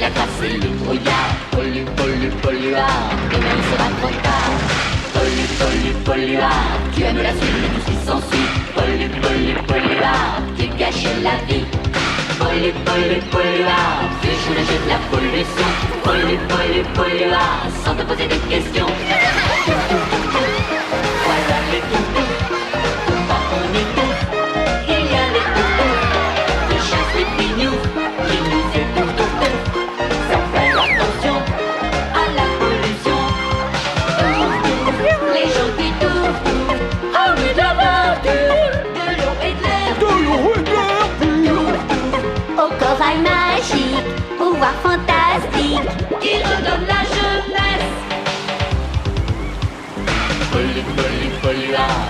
la trace et le brouillard. Polluard, demain il sera trop tard. Polluard, tu aimes la suite et tout ce qui s'ensuit. Polluard, tu gâches la vie. Polluard, tu joues le jeu de la pollution. Polluard, sans te poser de questions. Voilà les toutous, pas on étouffe. Il y a les toutous, qui chassent les pignous, qui nous étouffent. Ça fait attention à la pollution. Les gens qui touffent, envie d'aventure, de l'eau et de l'air. Au corail magique, pouvoir fantastique, qui redonne la jeunesse. Polluard.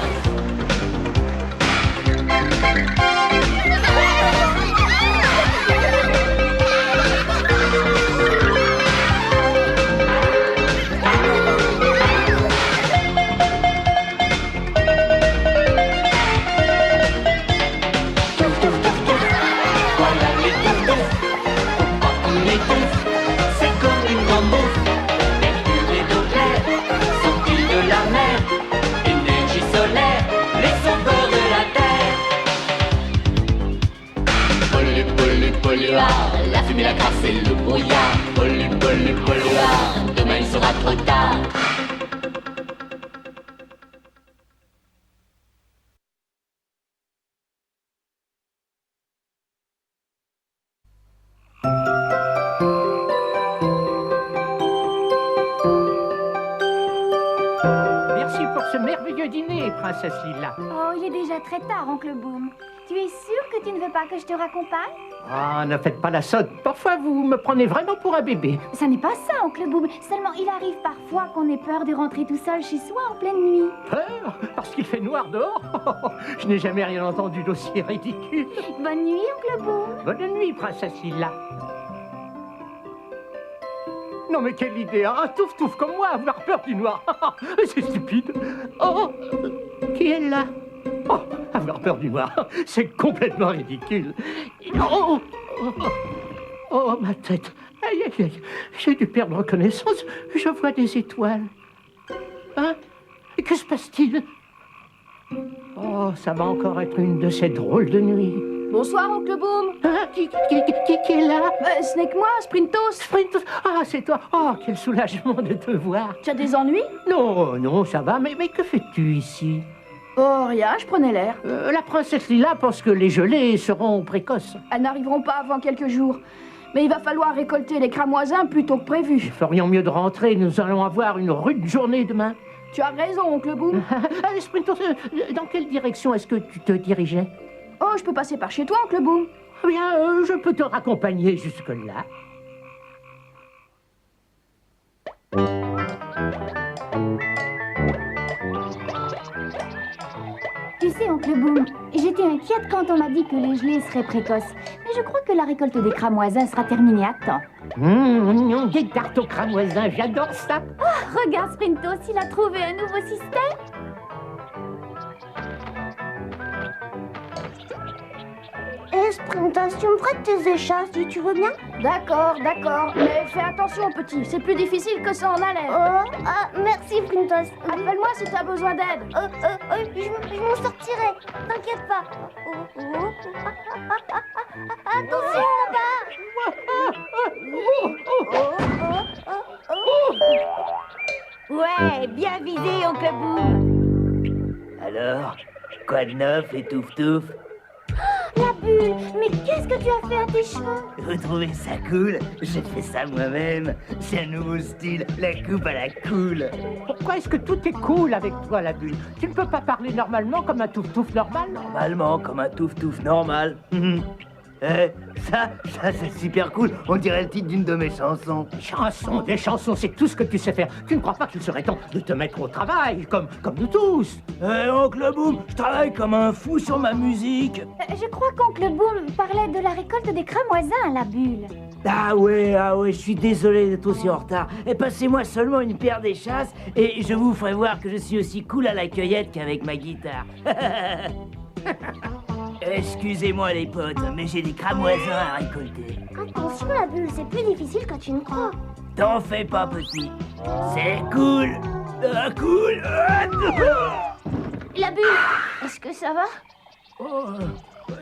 La fumée, la crasse et le brouillard. Polluard, demain il sera trop tard. Merci pour ce merveilleux dîner, princesse Lila. Oh, il est déjà très tard, oncle Boom. Tu es sûr que tu ne veux pas que je te raccompagne? Ah, ne faites pas la sotte. Parfois, vous me prenez vraiment pour un bébé. Ça n'est pas ça, oncle Boom. Seulement, il arrive parfois qu'on ait peur de rentrer tout seul chez soi en pleine nuit. Peur? Parce qu'il fait noir dehors? Je n'ai jamais rien entendu d'aussi ridicule. Bonne nuit, oncle Boom. Bonne nuit, princesse Lila. Non, mais quelle idée, hein? Un touf-touf comme moi, avoir peur du noir. C'est stupide. Oh, qui est là? Oh, avoir peur du noir, c'est complètement ridicule. Oh, oh, oh, oh, ma tête. Aïe, aïe, aïe. J'ai dû perdre connaissance. Je vois des étoiles. Hein? Que se passe-t-il? Oh, ça va encore être une de ces drôles de nuits. Bonsoir, oncle Boom. Hein? Qui est là? Ce n'est que moi, Sprintos. Sprintos. Ah, c'est toi. Oh, quel soulagement de te voir. Tu as des ennuis? Non, ça va. Mais que fais-tu ici? Oh, rien, je prenais l'air. La princesse Lila pense que les gelées seront précoces. Elles n'arriveront pas avant quelques jours. Mais il va falloir récolter les cramoisins plus tôt que prévu. Nous ferions mieux de rentrer. Nous allons avoir une rude journée demain. Tu as raison, oncle Boom. Allez, Sprintos, dans quelle direction est-ce que tu te dirigeais? Oh, je peux passer par chez toi, oncle Boom. Eh bien, je peux te raccompagner jusque-là. Tu sais, oncle Boom, j'étais inquiète quand on m'a dit que les gelées seraient précoces. Mais je crois que la récolte des cramoisins sera terminée à temps. Des tartes aux cramoisins, j'adore ça. Oh, regarde Sprintos, il a trouvé un nouveau système. Sprintos, tu me prêtes tes échasses, tu veux bien? D'accord. Mais fais attention, petit. C'est plus difficile que ça en a l'air. Oh, ah, merci, Sprintos. Appelle-moi si t'as besoin d'aide. Je m'en sortirai. T'inquiète pas. Attention, là-bas. Ouais, bien visé, oncle Boom. Alors, quoi de neuf et touf-touf? La bulle, mais qu'est-ce que tu as fait à tes cheveux? Vous trouvez ça cool? J'ai fait ça moi-même. C'est un nouveau style, la coupe à la cool. Pourquoi est-ce que tout est cool avec toi, la bulle? Tu ne peux pas parler normalement comme un touf-touf normal? Normalement, comme un touf-touf normal. Ça c'est super cool. On dirait le titre d'une de mes chansons. Des chansons, c'est tout ce que tu sais faire. Tu ne crois pas qu'il serait temps de te mettre au travail, comme nous tous? Oncle Boom, je travaille comme un fou sur ma musique. Je crois qu'oncle Boom parlait de la récolte des cramoisins à la bulle. Ah ouais, je suis désolé d'être aussi en retard. Passez-moi seulement une paire d'échasses et je vous ferai voir que je suis aussi cool à la cueillette qu'avec ma guitare. Excusez-moi les potes, mais j'ai des cramoisins à récolter. Attention, la bulle, c'est plus difficile quand tu ne crois. T'en fais pas, petit. C'est cool. Ah, cool. La bulle, est-ce que ça va? Oh,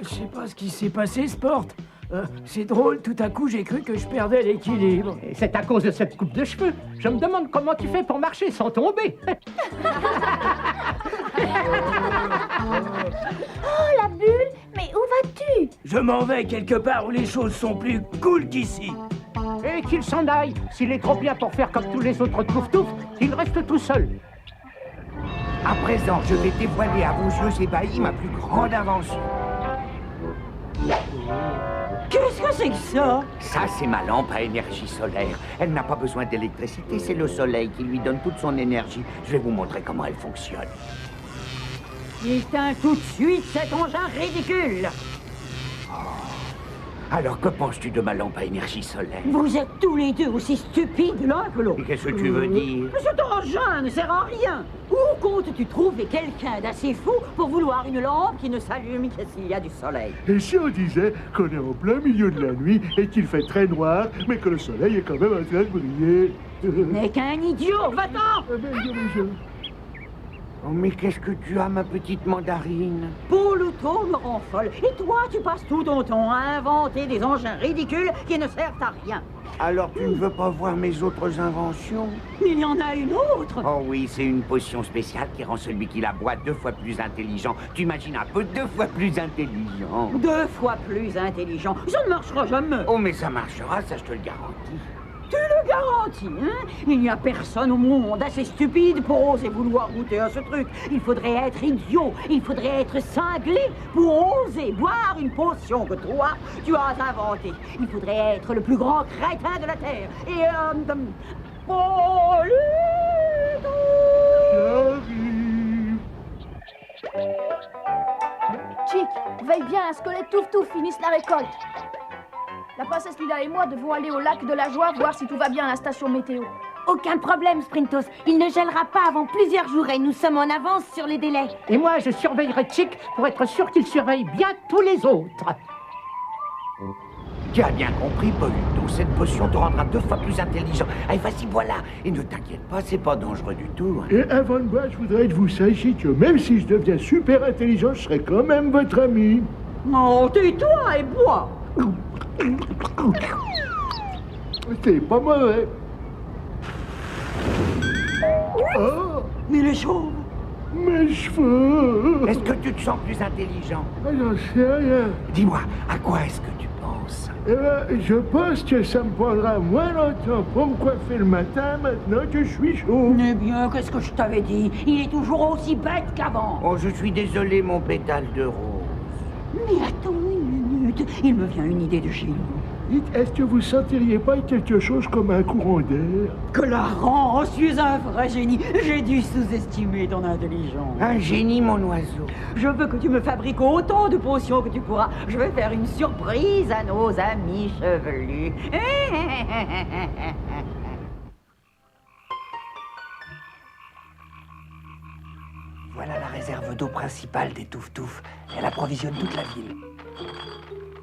je sais pas ce qui s'est passé, Sport. C'est drôle, tout à coup j'ai cru que je perdais l'équilibre. Et c'est à cause de cette coupe de cheveux. Je me demande comment tu fais pour marcher sans tomber. Oh, la bulle, mais où vas-tu? Je m'en vais quelque part où les choses sont plus cool qu'ici. Et qu'il s'en aille. S'il est trop bien pour faire comme tous les autres touf-touf, qu'il reste tout seul. À présent, je vais dévoiler à vos yeux ébahis ma plus grande invention. Qu'est-ce que c'est que ça? Ça, c'est ma lampe à énergie solaire. Elle n'a pas besoin d'électricité, c'est le soleil qui lui donne toute son énergie. Je vais vous montrer comment elle fonctionne. Éteins tout de suite cet engin ridicule. Alors, que penses-tu de ma lampe à énergie solaire? Vous êtes tous les deux aussi stupides l'un que l'autre. Et qu'est-ce que tu veux dire? Cet engin ne sert à rien. Où comptes-tu trouver quelqu'un d'assez fou pour vouloir une lampe qui ne s'allume que s'il y a du soleil? Et si on disait qu'on est en plein milieu de la nuit et qu'il fait très noir, mais que le soleil est quand même en train de briller? N'est qu'un idiot, va-t'en! Oh, mais qu'est-ce que tu as, ma petite mandarine? Pluto me rend folle. Et toi, tu passes tout ton temps à inventer des engins ridicules qui ne servent à rien. Alors, tu ne veux pas voir mes autres inventions? Il y en a une autre. Oh oui, c'est une potion spéciale qui rend celui qui la boit 2 fois plus intelligent. Tu imagines un peu 2 fois plus intelligent. 2 fois plus intelligent. Ça ne marchera jamais. Oh, mais ça marchera, ça je te le garantis. Tu le garantis, hein? Il n'y a personne au monde assez stupide pour oser vouloir goûter à ce truc. Il faudrait être idiot, il faudrait être cinglé pour oser boire une potion que toi, tu as inventée. Il faudrait être le plus grand crétin de la Terre. Et, Polito! J'arrive. Chick, veille bien à ce que les touf-touf finissent la récolte. La princesse Lila et moi devons aller au lac de la Joie voir si tout va bien à la station météo. Aucun problème, Sprintos. Il ne gèlera pas avant plusieurs jours et nous sommes en avance sur les délais. Et moi, je surveillerai Chick pour être sûr qu'il surveille bien tous les autres. Tu as bien compris, Polito, cette potion te rendra 2 fois plus intelligent. Allez, vas-y, voilà. Et ne t'inquiète pas, c'est pas dangereux du tout. Et avant de boire, je voudrais que vous sachiez que même si je deviens super intelligent, je serai quand même votre ami. Non, tais-toi et bois. C'est pas mauvais. Oh, Mais les chauves. mes cheveux. Est-ce que tu te sens plus intelligent? Ah, j'en sais rien. Dis-moi, à quoi est-ce que tu penses? Eh ben, je pense que ça me prendra moins longtemps pour me coiffer le matin maintenant que je suis chaud. Eh bien, qu'est-ce que je t'avais dit? Il est toujours aussi bête qu'avant. Oh, je suis désolé, mon pétale de rose. Mais attends une minute, il me vient une idée de génie. Dites, est-ce que vous sentiriez pas quelque chose comme un courant d'air? Clarence, je suis un vrai génie. J'ai dû sous-estimer ton intelligence. Un génie, mon oiseau. Je veux que tu me fabriques autant de potions que tu pourras. Je vais faire une surprise à nos amis chevelus. Voilà la réserve d'eau principale des Touf-Touf. Elle approvisionne toute la ville.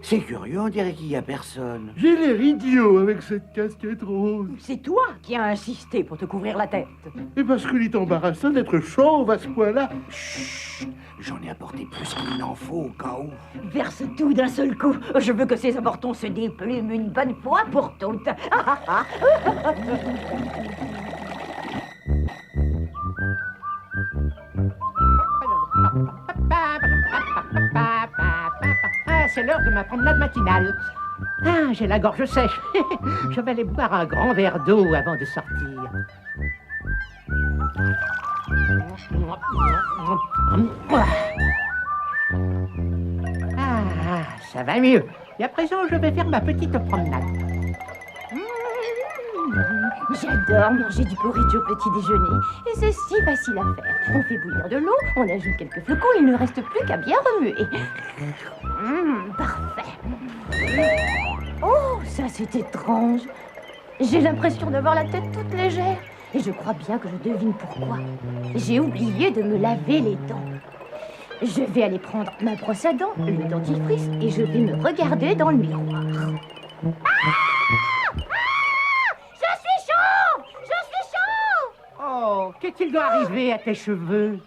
C'est curieux, on dirait qu'il y a personne. J'ai l'air idiot avec cette casquette rose. C'est toi qui as insisté pour te couvrir la tête. Et parce qu'il est embarrassant d'être chauve à ce point-là. Chut, j'en ai apporté plus qu'il n'en faut au cas où. Verse tout d'un seul coup. Je veux que ces avortons se déplument une bonne fois pour toutes. Ah, c'est l'heure de ma promenade matinale. Ah, j'ai la gorge sèche. Je vais aller boire un grand verre d'eau avant de sortir. Ah, ça va mieux. Et à présent, je vais faire ma petite promenade. J'adore manger du porridge au petit déjeuner. Et c'est si facile à faire. On fait bouillir de l'eau, on ajoute quelques flocons, il ne reste plus qu'à bien remuer. Parfait. Oh, ça c'est étrange. J'ai l'impression d'avoir la tête toute légère. Et je crois bien que je devine pourquoi. J'ai oublié de me laver les dents. Je vais aller prendre ma brosse à dents, le dentifrice, et je vais me regarder dans le miroir. Je suis chauve! Je suis chauve! Oh, qu'est-il doit arriver à tes cheveux?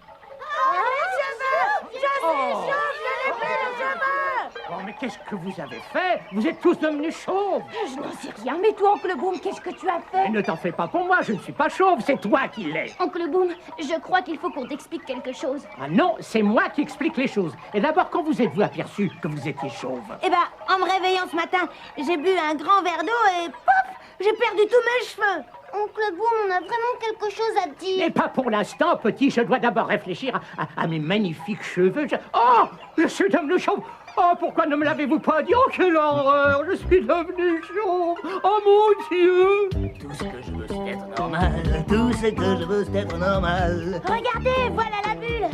Oh, mais qu'est-ce que vous avez fait? Vous êtes tous devenus chauves. Je n'en sais rien, mais toi, Oncle Boom, qu'est-ce que tu as fait? Mais ne t'en fais pas pour moi, je ne suis pas chauve, c'est toi qui l'es. Oncle Boom, je crois qu'il faut qu'on t'explique quelque chose. Ah non, c'est moi qui explique les choses. Et d'abord, quand vous êtes-vous aperçu que vous étiez chauve? Eh ben, en me réveillant ce matin, j'ai bu un grand verre d'eau et pof, j'ai perdu tous mes cheveux. Oncle Boom, on a vraiment quelque chose à te dire. Mais pas pour l'instant, petit, je dois d'abord réfléchir à mes magnifiques cheveux. Oh, je suis devenu chauve. Oh, pourquoi ne me l'avez-vous pas dit? Oh, quelle horreur! Je suis devenu chauve! Oh, mon Dieu! Tout ce que je veux, c'est être normal. Tout ce que je veux, c'est être normal. Regardez, voilà la bulle.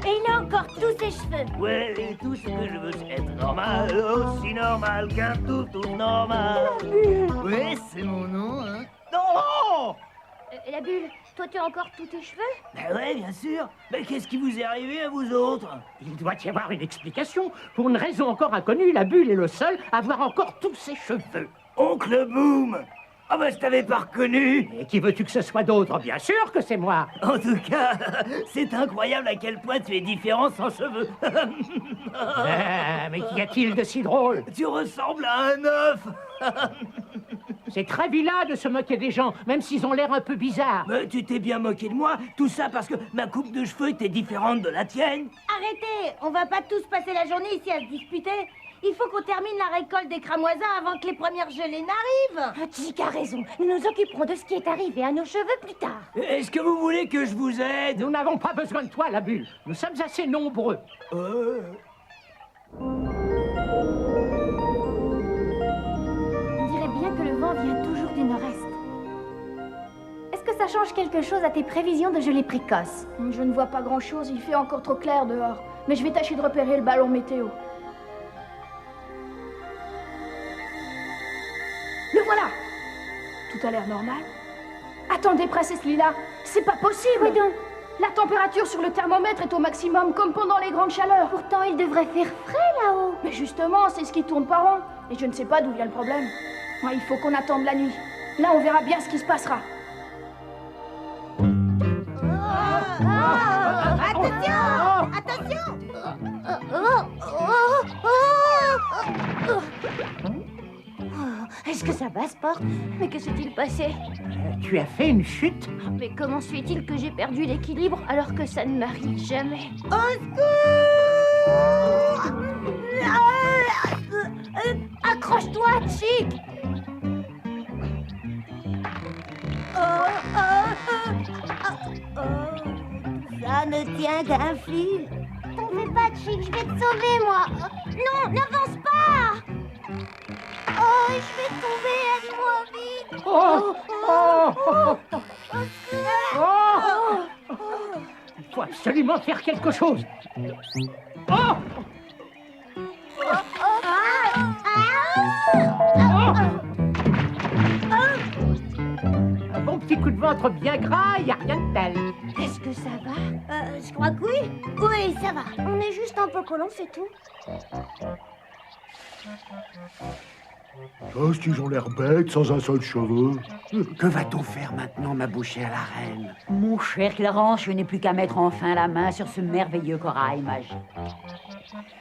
Et il a encore tous ses cheveux. Ouais, et tout ce que je veux, c'est être normal. Aussi normal qu'un toutou normal. Ouais, c'est mon nom, hein. Non! La bulle, toi tu as encore tous tes cheveux? Ben ouais, bien sûr. Mais qu'est-ce qui vous est arrivé à vous autres? Il doit y avoir une explication. Pour une raison encore inconnue, la bulle est le seul à avoir encore tous ses cheveux. Oncle Boom! Ah ben, je t'avais pas reconnu. Et qui veux-tu que ce soit d'autre? Bien sûr que c'est moi. En tout cas, c'est incroyable à quel point tu es différent sans cheveux. Mais qu'y a-t-il de si drôle? Tu ressembles à un œuf. C'est très vilain de se moquer des gens, même s'ils ont l'air un peu bizarres. Mais tu t'es bien moqué de moi, tout ça parce que ma coupe de cheveux était différente de la tienne. Arrêtez, on va pas tous passer la journée ici à se disputer. Il faut qu'on termine la récolte des cramoisins avant que les premières gelées n'arrivent. Chick a raison. Nous nous occuperons de ce qui est arrivé à nos cheveux plus tard. Est-ce que vous voulez que je vous aide? Nous n'avons pas besoin de toi, la bulle. Nous sommes assez nombreux. On dirait bien que le vent vient toujours du nord-est. Est-ce que ça change quelque chose à tes prévisions de gelée précoce? Je ne vois pas grand-chose, il fait encore trop clair dehors. Mais je vais tâcher de repérer le ballon météo. Le voilà! Tout a l'air normal. Attendez, princesse Lila, c'est pas possible! Oui donc. La température sur le thermomètre est au maximum, comme pendant les grandes chaleurs. Pourtant, il devrait faire frais là-haut. Mais justement, c'est ce qui tourne par an. Et je ne sais pas d'où vient le problème. Ouais, il faut qu'on attende la nuit. Là, on verra bien ce qui se passera. Attention! Attention! Est-ce que ça va, Sport? Mais que s'est-il passé? Tu as fait une chute? Mais comment se fait-il que j'ai perdu l'équilibre alors que ça ne m'arrive jamais? Accroche-toi, Chick! Ça ne tient qu'un fil. T'en fais pas, Chick, je vais te sauver, moi. Non, n'avance pas! Oh, je vais tomber, aide-moi vite! Oh! Il faut absolument faire quelque chose. Oh! Un bon petit coup de ventre bien gras, il n'y a rien de tel. Est-ce que ça va? Je crois que oui. Oui, ça va. On est juste un peu collant, c'est tout. Oh, qu'ils ont l'air bêtes sans un seul cheveu. Que va-t-on faire maintenant, ma bouchée à la reine? Mon cher Clarence, je n'ai plus qu'à mettre enfin la main sur ce merveilleux corail magique.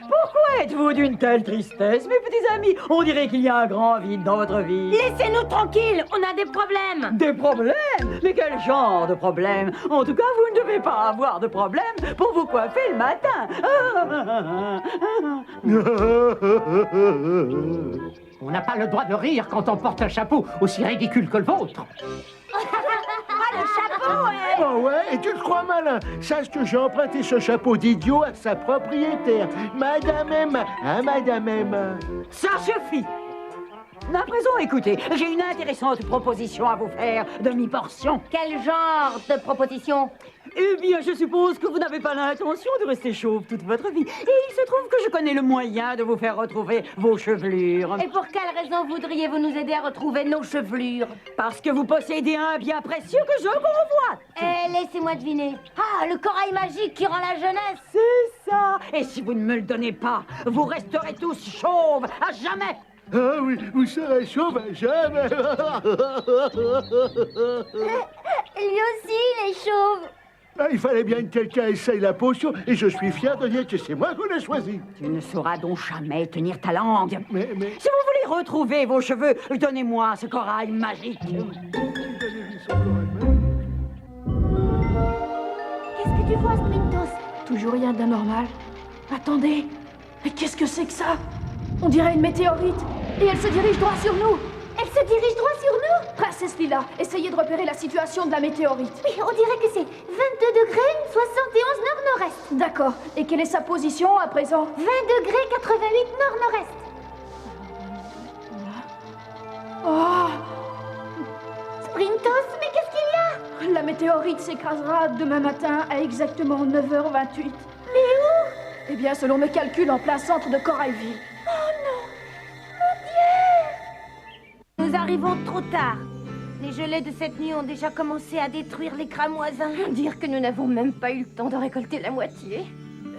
Pourquoi êtes-vous d'une telle tristesse, mes petits amis? On dirait qu'il y a un grand vide dans votre vie. Laissez-nous tranquilles, on a des problèmes. Des problèmes? Mais quel genre de problèmes? En tout cas, vous ne devez pas avoir de problème pour vous coiffer le matin. On n'a pas le droit de rire quand on porte un chapeau aussi ridicule que le vôtre. Oh ouais, et tu te crois malin? Sache que j'ai emprunté ce chapeau d'idiot à sa propriétaire, Madame Emma. Hein, Madame Emma? Ça suffit. À présent, écoutez, j'ai une intéressante proposition à vous faire, demi-portion. Quel genre de proposition? Eh bien, je suppose que vous n'avez pas l'intention de rester chauve toute votre vie. Et il se trouve que je connais le moyen de vous faire retrouver vos chevelures. Et pour quelle raison voudriez-vous nous aider à retrouver nos chevelures? Parce que vous possédez un bien précieux que je convoite. Laissez-moi deviner. Ah, le corail magique qui rend la jeunesse. C'est ça. Et si vous ne me le donnez pas, vous resterez tous chauves à jamais. Ah oui, vous serez chauve à jamais. Lui aussi, il est chauve. Ah, il fallait bien que quelqu'un essaye la potion, et je suis fier de dire que c'est moi qu'on a choisi. Tu ne sauras donc jamais tenir ta langue. Mais... Si vous voulez retrouver vos cheveux, donnez-moi ce corail magique. Qu'est-ce que tu vois, Sprintos? Toujours rien d'anormal. Attendez, mais qu'est-ce que c'est que ça? On dirait une météorite, et elle se dirige droit sur nous. Elle se dirige droit sur nous. Princesse Lila, essayez de repérer la situation de la météorite. Oui, on dirait que c'est 22 degrés, 71 nord-nord-est. D'accord, et quelle est sa position à présent? 20 degrés, 88 nord-nord-est. Oh! Sprintos, mais qu'est-ce qu'il y a? La météorite s'écrasera demain matin à exactement 9h28. Mais où? Eh bien, selon mes calculs, en plein centre de Corailville. Oh non! Mon Dieu! Nous arrivons trop tard. Les gelées de cette nuit ont déjà commencé à détruire les cramoisins. Dire que nous n'avons même pas eu le temps de récolter la moitié.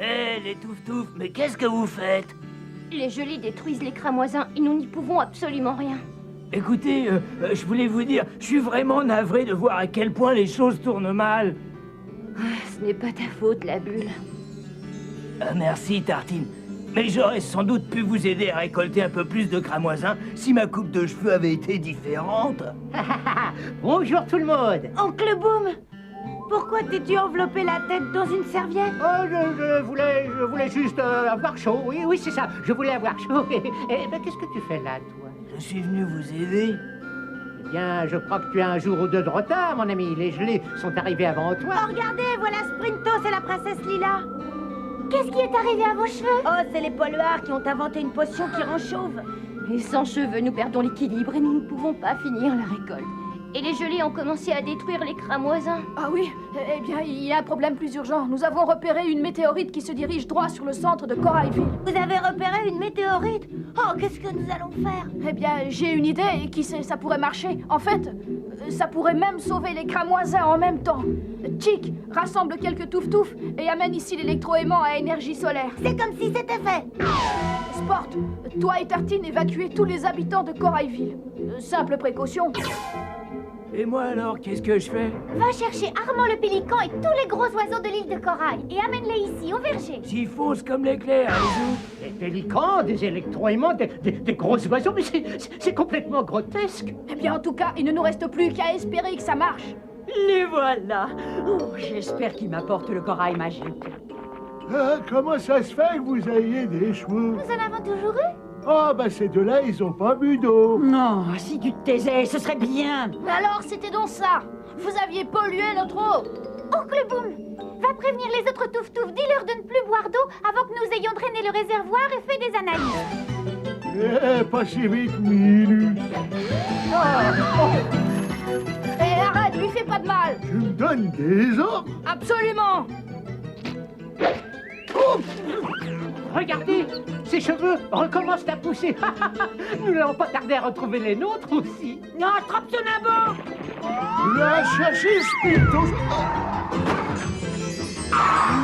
Hé, les touf-touf, mais qu'est-ce que vous faites? Les gelées détruisent les cramoisins et nous n'y pouvons absolument rien. Écoutez, je voulais vous dire, je suis vraiment navré de voir à quel point les choses tournent mal. Ce n'est pas ta faute, la bulle. Merci, Tartine. Mais j'aurais sans doute pu vous aider à récolter un peu plus de cramoisins si ma coupe de cheveux avait été différente. Bonjour tout le monde. Oncle Boom, pourquoi t'es-tu enveloppé la tête dans une serviette? Oh, je voulais juste avoir chaud. Oui, oui, c'est ça. Je voulais avoir chaud. Ben, qu'est-ce que tu fais là, toi? Je suis venu vous aider. Eh bien, je crois que tu as un jour ou deux de retard, mon ami. Les gelées sont arrivées avant toi. Oh, regardez, voilà Sprintos et la princesse Lila. Qu'est-ce qui est arrivé à vos cheveux? Oh, c'est les polluards qui ont inventé une potion qui rend chauve. Et sans cheveux, nous perdons l'équilibre et nous ne pouvons pas finir la récolte. Et les gelées ont commencé à détruire les cramoisins. Ah oui, eh bien, il y a un problème plus urgent. Nous avons repéré une météorite qui se dirige droit sur le centre de Corailville. Vous avez repéré une météorite? Oh, qu'est-ce que nous allons faire? Eh bien, j'ai une idée, et qui sait, ça pourrait marcher. En fait, ça pourrait même sauver les cramoisins en même temps. Chick, rassemble quelques touf-touf et amène ici l'électroaimant à énergie solaire. C'est comme si c'était fait. Sport, toi et Tartine évacuez tous les habitants de Corailville. Simple précaution. Et moi alors, qu'est-ce que je fais? Va chercher Armand le pélican et tous les gros oiseaux de l'île de Corail et amène-les ici, au verger. J'y fonce comme l'éclair, les autres. Des pélicans, des électroaimants, des gros oiseaux, mais c'est complètement grotesque. Eh bien, en tout cas, il ne nous reste plus qu'à espérer que ça marche. Les voilà. Oh, j'espère qu'ils m'apportent le corail magique. Ah, comment ça se fait que vous ayez des cheveux? Nous en avons toujours eu. Ah, bah ces deux-là, ils ont pas bu d'eau. Non, si tu te taisais, ce serait bien. Mais alors, c'était donc ça. Vous aviez pollué notre eau. Oncle Boom, va prévenir les autres touf-touf. Dis-leur de ne plus boire d'eau avant que nous ayons drainé le réservoir et fait des analyses. Eh, pas si vite, Minus. Eh, arrête, lui fais pas de mal. Tu me donnes des ordres? Absolument. Regardez, ses cheveux recommencent à pousser. Nous n'allons pas tarder à retrouver les nôtres aussi. Non, attrape ce nabo. La chercher, Sprintos.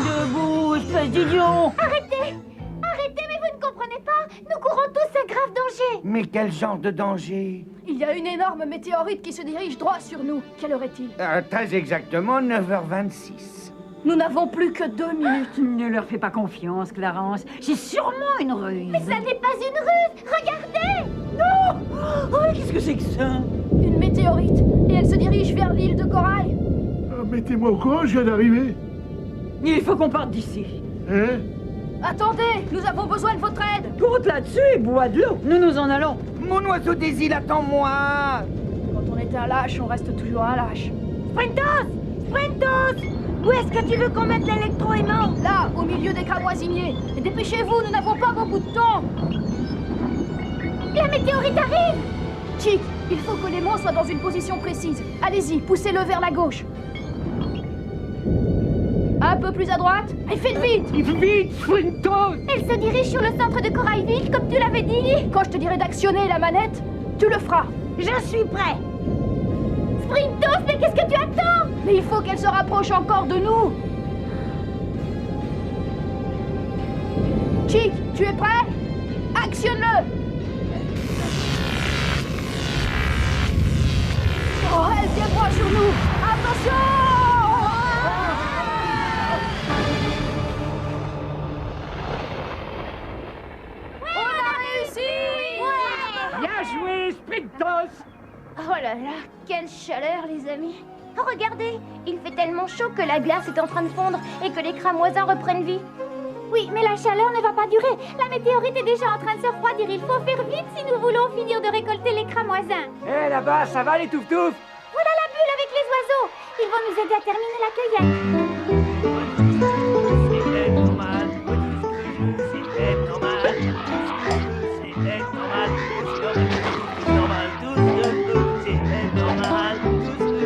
Debout, espèce d'idiot. Arrêtez! Arrêtez, mais vous ne comprenez pas. Nous courons tous un grave danger. Mais quel genre de danger? Il y a une énorme météorite qui se dirige droit sur nous. Quelle heure est-il? Très exactement 9h26. Nous n'avons plus que 2 minutes. Ne leur fais pas confiance, Clarence. C'est sûrement une ruse. Mais ça n'est pas une ruse. Regardez! Oh, mais qu'est-ce que c'est que ça? Une météorite. Et elle se dirige vers l'île de Corail. Ah, mettez-moi au courant, je viens d'arriver. Il faut qu'on parte d'ici. Hein? Attendez, nous avons besoin de votre aide. Compte là-dessus et bois de l'eau. Nous nous en allons. Mon oiseau des îles, attends-moi! Quand on est un lâche, on reste toujours un lâche. Sprintos! Sprintos! Où est-ce que tu veux qu'on mette l'électroaimant? Là, au milieu des cramoisiniers. Et dépêchez-vous, nous n'avons pas beaucoup de temps. La météorite arrive! Chick, il faut que l'aimant soit dans une position précise. Allez-y, poussez-le vers la gauche. Un peu plus à droite. Et faites vite! Vite, Sprintos! Elle se dirige sur le centre de Corailville, comme tu l'avais dit. Quand je te dirai d'actionner la manette, tu le feras. Je suis prêt. Sprintos, mais qu'est-ce que tu attends? Mais il faut qu'elle se rapproche encore de nous. Chic, tu es prêt? Actionne-le! Oh, elle vient droit sur nous! Attention! On a réussi! Bien joué, Sprintos! Oh là là, quelle chaleur, les amis. Oh, regardez, il fait tellement chaud que la glace est en train de fondre et que les cramoisins reprennent vie. Oui, mais la chaleur ne va pas durer. La météorite est déjà en train de se refroidir. Il faut faire vite si nous voulons finir de récolter les cramoisins. Eh là-bas, ça va les touf-touf? Voilà la bulle avec les oiseaux. Ils vont nous aider à terminer la cueillette. C'est normal, c'est normal, c'est normal, c'est normal, tout ce que c'est normal, tout ce que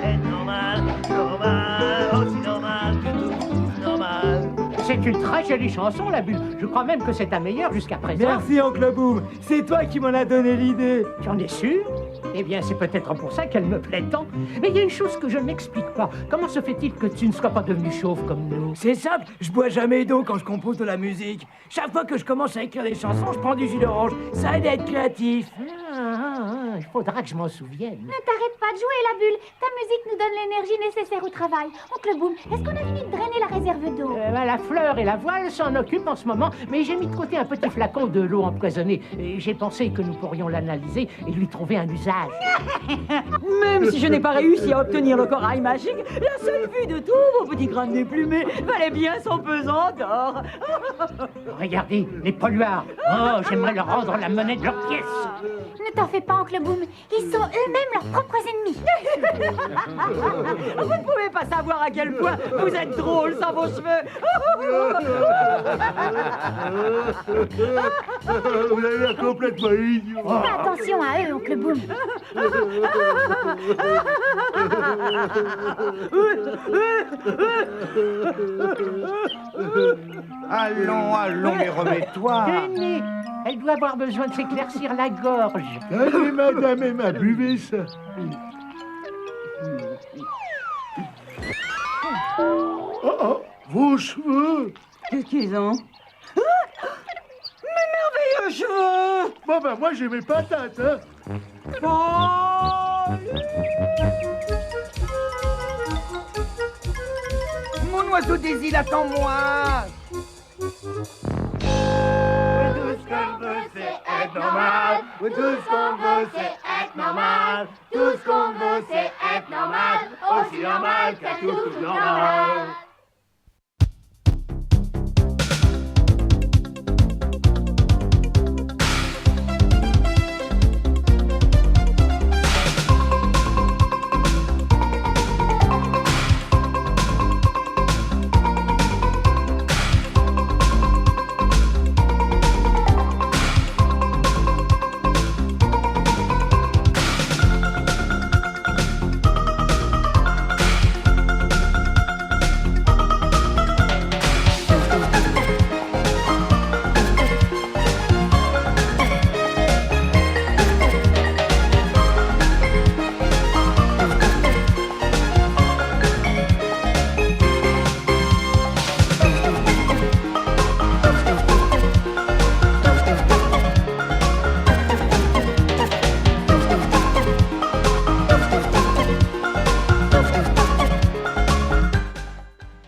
c'est normal, normal, aussi normal que tout, normal. C'est une très jolie chanson, la bulle. Je crois même que c'est ta meilleure jusqu'à présent. Merci, Oncle Boom. C'est toi qui m'en as donné l'idée. Tu en es sûr? Eh bien, c'est peut-être pour ça qu'elle me plaît tant. Mais il y a une chose que je ne m'explique pas. Comment se fait-il que tu ne sois pas devenu chauve comme nous? C'est simple, je bois jamais d'eau quand je compose de la musique. Chaque fois que je commence à écrire des chansons, je prends du jus d'orange. Ça aide à être créatif. Il faudra que je m'en souvienne. Ne t'arrête pas de jouer, la bulle. Ta musique nous donne l'énergie nécessaire au travail. Oncle Boom, est-ce qu'on a fini de drainer la réserve d'eau? La fleur et la voile s'en occupent en ce moment, mais j'ai mis de côté un petit flacon de l'eau empoisonnée. Et j'ai pensé que nous pourrions l'analyser et lui trouver un usage. Même si je n'ai pas réussi à obtenir le corail magique, la seule vue de tous vos petits crânes déplumés valait bien son pesant d'or. Regardez, les polluards. Oh, j'aimerais leur rendre la monnaie de leur pièce. Ne t'en fais pas, Oncle Boom. Ils sont eux-mêmes leurs propres ennemis. Vous ne pouvez pas savoir à quel point vous êtes drôle sans vos cheveux. Vous avez l'air complètement idiot. Fais attention à eux, Oncle Boom. Allons, allons, mais remets-toi. Tenez, elle doit avoir besoin de s'éclaircir la gorge. Allez, madame Emma, buvez ça. Oh, oh, vos cheveux. Qu'est-ce qu'ils ont? Mes merveilleux cheveux! Bon, ben, moi, j'ai mes patates, hein. Mon oiseau des îles, attends-moi. Tout ce qu'on veut, c'est être normal. Tout ce qu'on veut, c'est être normal. Tout ce qu'on veut, c'est être normal. Aussi normal qu'un tout normal.